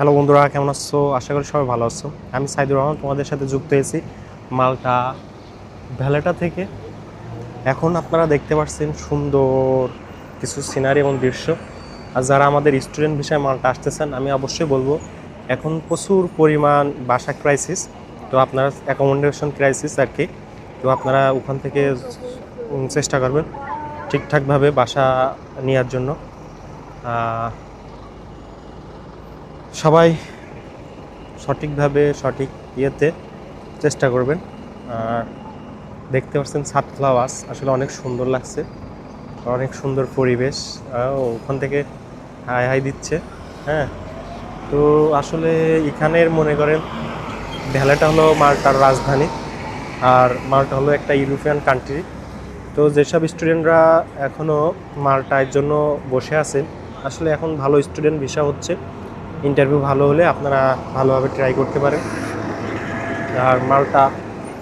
Hello বন্ধুরা, কেমন আছো? আশা করি সবাই ভালো আছো। আমি সাইদুর রহমান তোমাদের সাথে যুক্ত হয়েছি মাল্টা ভ্যালেটা থেকে। এখন আপনারা দেখতে পাচ্ছেন সুন্দর কিছু সিনারি এবং দৃশ্য। আর যারা আমাদের স্টুডেন্ট বিষয়ে মাল্টা আসতেছেন, আমি অবশ্যই বলবো এখন প্রচুর পরিমাণ বাসা ক্রাইসিস, তো আপনারা অ্যাকোমোডেশন ক্রাইসিস আর কি। তো আপনারা ওখান থেকে চেষ্টা করবেন ঠিকঠাকভাবে বাসা নেওয়ার জন্য। সবাই সঠিকভাবে সঠিক ইয়েতে চেষ্টা করবেন। আর দেখতে পাচ্ছেন ছাদফ্লাওয়ার্স আসলে অনেক সুন্দর লাগছে, অনেক সুন্দর পরিবেশ। ওখান থেকে হাই হাই দিচ্ছে। হ্যাঁ, তো আসলে এখানের মনে করেন ভ্যালেটা হলো মাল্টার রাজধানী, আর মাল্টা হলো একটা ইউরোপিয়ান কান্ট্রি। তো যেসব স্টুডেন্টরা এখনও মাল্টার জন্য বসে আছেন, আসলে এখন ভালো স্টুডেন্ট ভিসা হচ্ছে, ইন্টারভিউ ভালো হলে আপনারা ভালোভাবে ট্রাই করতে পারেন। আর মাল্টা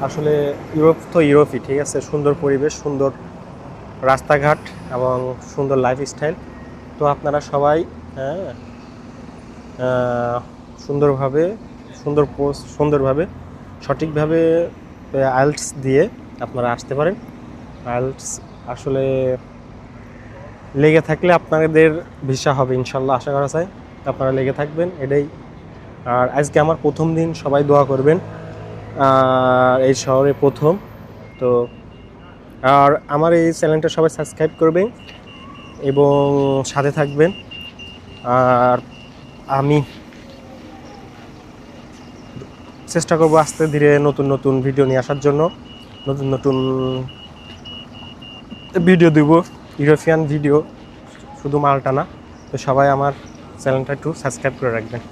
আসলে ইউরোপ তো ইউরোপই, ঠিক আছে, সুন্দর পরিবেশ, সুন্দর রাস্তাঘাট এবং সুন্দর লাইফস্টাইল। তো আপনারা সবাই সুন্দরভাবে সঠিকভাবে আইএলটিএস দিয়ে আপনারা আসতে পারেন। আইএলটিএস আসলে লেগে থাকলে আপনাদের ভিসা হবে ইনশাল্লাহ, আশা করা যায়। আপনারা লেগে থাকবেন এটাই। আর আজকে আমার প্রথম দিন, সবাই দোয়া করবেন। এই শহরে প্রথম তো। আর আমার এই চ্যানেলটা সবাই সাবস্ক্রাইব করবেন এবং সাথে থাকবেন। আর আমি চেষ্টা করব আস্তে ধীরে নতুন নতুন ভিডিও নিয়ে আসার জন্য, নতুন নতুন ভিডিও দেব, ইউরোপিয়ান ভিডিও, শুধু মাল্টা না। তো সবাই আমার চ্যানেলটা একটু সাবস্ক্রাইব করে রাখবেন।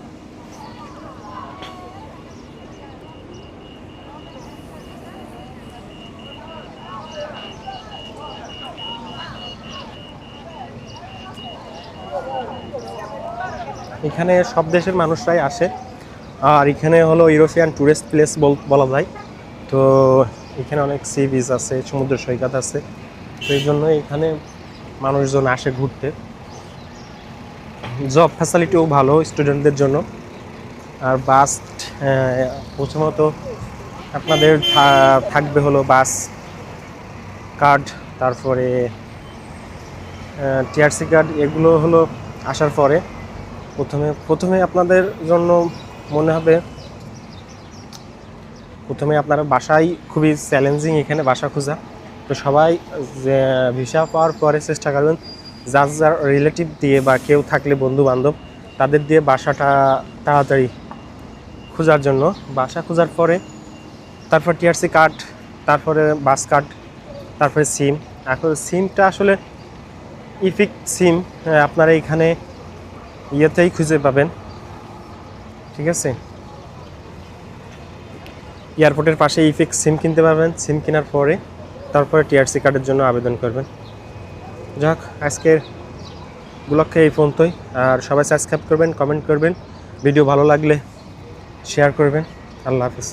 এখানে সব দেশের মানুষরাই আসে, আর এখানে হলো ইউরোপিয়ান ট্যুরিস্ট প্লেস বলা যায়। তো এখানে অনেক সি বিচ আছে, সমুদ্র সৈকত আছে, তো এই জন্য এখানে মানুষজন আসে ঘুরতে। জব ফ্যাসিলিটিও ভালো স্টুডেন্টদের জন্য। আর বাস প্রথমত আপনাদের থাকবে হলো বাস কার্ড, তারপরে টিআরসি কার্ড, এগুলো হলো আসার পরে প্রথমে আপনাদের জন্য মনে হবে, প্রথমে আপনারা বাসায় খুবই চ্যালেঞ্জিং এখানে বাসা খোঁজা। তো সবাই ভিসা পাওয়ার পরে চেষ্টা করবেন যার রিলেটিভ দিয়ে বা কেউ থাকলে বন্ধু বান্ধব তাদের দিয়ে বাসাটা তাড়াতাড়ি খোঁজার জন্য। বাসা খোঁজার পরে তারপর টিআরসি কার্ড, তারপরে বাস কার্ড, তারপরে সিম। এখন সিমটা আসলে ইফিক সিম আপনারা এখানে ইয়েতেই খুঁজে পাবেন, ঠিক আছে। এয়ারপোর্টের পাশে ইফিক্স সিম কিনতে পারবেন। সিম কেনার পরে তারপরে টিআরসি কার্ডের জন্য আবেদন করবেন। যাক, আজকের ব্লগকে এই পর্যন্তই। আর সবাই সাবস্ক্রাইব করবেন, কমেন্ট করবেন, ভিডিও ভালো লাগলে শেয়ার করবেন। আল্লাহ হাফিজ।